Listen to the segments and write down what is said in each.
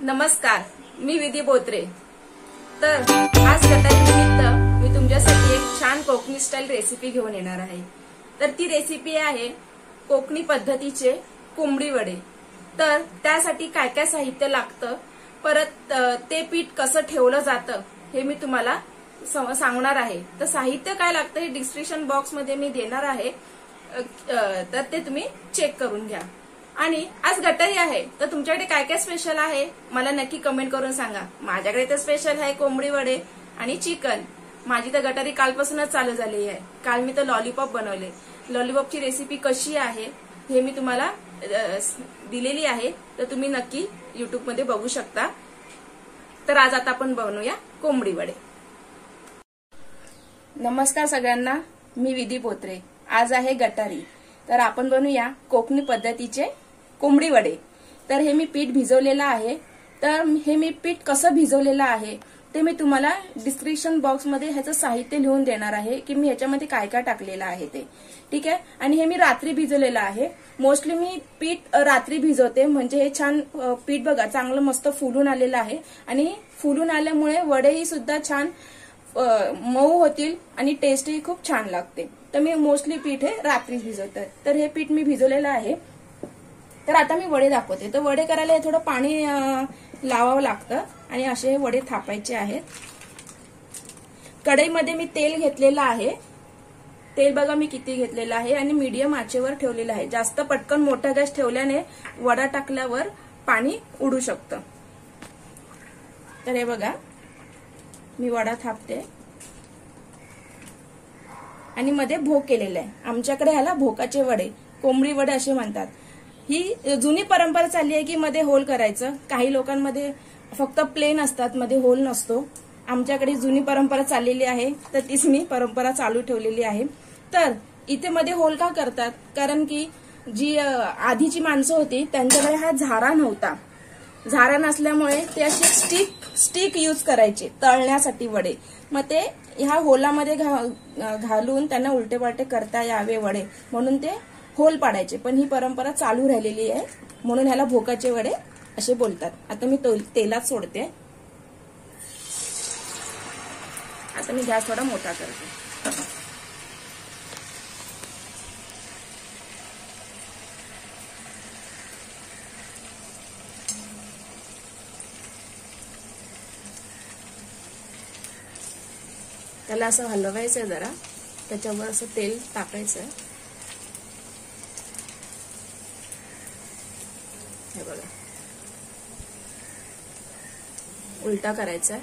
नमस्कार, मी विधी बोत्रे। तर आज गटारी निमित्त मी तुमच्यासाठी एक छान कोकणी स्टाईल रेसिपी घेऊन येणार आहे। तर ती रेसिपी आहे कोकणी पद्धतीचे कोंबडी वडे। तर त्यासाठी काय काय साहित्य लागतं, परत ते पीठ कसं ठेवलं जातं हे मी तुम्हाला सांगणार आहे। तर साहित्य काय लागतं हे डिस्क्रिप्शन बॉक्स मध्ये मी देणार आहे, तर ते तुम्ही चेक करून घ्या। आणि आज गटारी आहे, तर तुमच्याकडे काय काय स्पेशल आहे मला नक्की कमेंट करून सांगा। माझ्याकडे तर स्पेशल आहे कोंबडी वडे आणि चिकन। माझी तर गटारी कालपासूनच चालू झाली आहे। काल मी तर लॉलीपॉप बनवले। लॉलीपॉपची रेसिपी कशी आहे हे मी तुम्हाला दिलेली आहे, तर तुम्ही नक्की YouTube मध्ये बघू शकता। तर आज आता आपण बनवूया कोंबडी वडे। नमस्कार सगळ्यांना, मी विधी बोत्रे। आज आहे गटारी, तर आपण बनवूया कोकणी पद्धतीचे कोंबडी वडे। तर हे मी पीठ भिजवलेलं आहे। तर हे मी पीठ कसं भिजवलेलं आहे ते मी तुम्हाला डिस्क्रिप्शन बॉक्स मध्ये ह्याचं साहित्य लिहून देणार आहे की मी ह्याच्यामध्ये काय काय टाकलेलं आहे ते, ठीक आहे। आणि हे मी रात्री भिजवलेलं आहे। मोस्टली मी पीठ रात्री भिजवते, म्हणजे हे छान पीठ बघा चांगलं मस्त फुलून आलेलं आहे। आणि फुलून आल्यामुळे वडेही सुद्धा छान मऊ होतील आणि टेस्टही खूप छान लागते। तर मी मोस्टली पीठ हे रात्री भिजवते। तर हे पीठ मी भिजवलेलं आहे। तर आता मी वडे दाखवते। तर वडे करायला हे थोडं पाणी लावावं लागतं आणि असे हे वडे थापायचे आहेत। कढईमध्ये मी तेल घेतलेलं आहे। तेल बघा मी किती घेतलेलं आहे आणि मीडियम आचेवर ठेवलेलं आहे। जास्त पटकन मोठा गॅस ठेवल्याने वडा टाकल्यावर पाणी उडू शकतं। तर हे बघा मी वडा थापते आणि मध्ये भोक केलेला आहे। आमच्याकडे ह्याला भोकाचे वडे, कोंबडी वडे असे म्हणतात। ही जुनी परंपरा चालली आहे की मध्ये होल करायचं। काही लोकांमध्ये फक्त प्लेन असतात, मध्ये होल नसतो। आमच्याकडे जुनी परंपरा चाललेली आहे, तर तीच मी परंपरा चालू ठेवलेली आहे। तर इथे मध्ये होल का करतात, कारण की जी आधीची माणसं होती त्यांच्याकडे हा झारा नव्हता। झारा नसल्यामुळे ते असे स्टिक यूज करायचे तळण्यासाठी वडे। मग ते ह्या होलामध्ये घालून त्यांना उलटे पालटे करता यावे वडे, म्हणून ते होल पाडायचे। पण ही परंपरा चालू राहिलेली आहे, म्हणून ह्याला भोकाचे वडे असे बोलतात। आता मी तेलात सोडते। आता मी गॅस थोडा मोठा करते। त्याला असं हलवायचं जरा, त्याच्यावर असं तेल टाकायचं। हे बघा उलटा करायचा।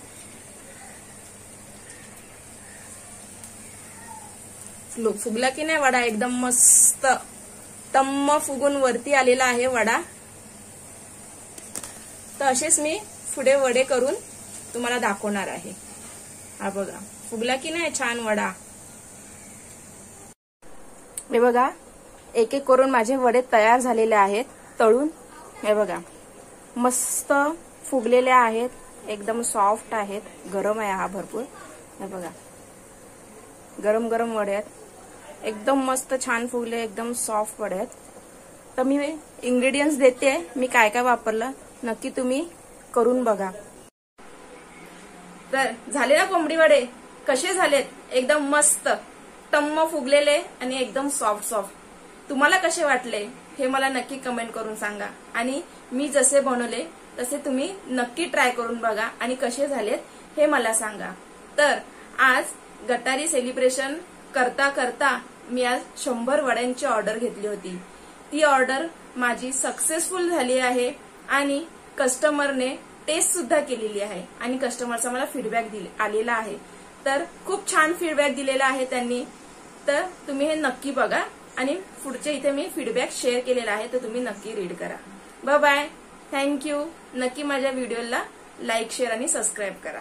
फुगला की नाही वडा, एकदम मस्त टम्म फुगून वरती आलेला आहे वडा। तर असेच मी पुढे वडे करून तुम्हाला दाखवणार आहे। हा बघा फुगला की नाही छान वडा। हे बघा एक एक करून माझे वडे तयार झालेले आहेत तळून। हे बघा मस्त फुगलेले आहेत, एकदम सॉफ्ट आहेत। गरम आहे हा भरपूर। हे बघा गरम गरम वडे आहेत, एकदम मस्त छान फुगले, एकदम सॉफ्ट वडे आहेत। तर मी इंग्रेडियंट्स देते, मी काय काय वापरलं नक्की तुम्ही करून बघा। तर झाले ना कोंबडी वडे, कसे झालेत? एकदम मस्त टम्म फुगलेले आणि एकदम सॉफ्ट। तुम्हाला कसे वाटले हे मला नक्की कमेंट करून सांगा। आणि मी जसे बनवले तसे तुम्ही नक्की ट्राय करून बघा आणि कसे झालेत हे मला सांगा। तर आज गटारी सेलिब्रेशन करता करता मी आज 100 वड्यांची ऑर्डर घेतली होती। ती ऑर्डर माझी सक्सेसफुल झाली आहे आणि कस्टमरने टेस्ट सुद्धा केलेली आहे आणि कस्टमरचा मला फीडबॅक आलेला आहे। तर खूप छान फीडबॅक दिलेला आहे त्यांनी। तर तुम्ही हे नक्की बघा आणि पुढचे इथे मी फीडबॅक शेअर केलेला आहे, तर तुम्ही नक्की रीड करा। Bye bye, thank you. नक्की माझ्या व्हिडिओला लाईक, शेअर आणि सबस्क्राईब करा।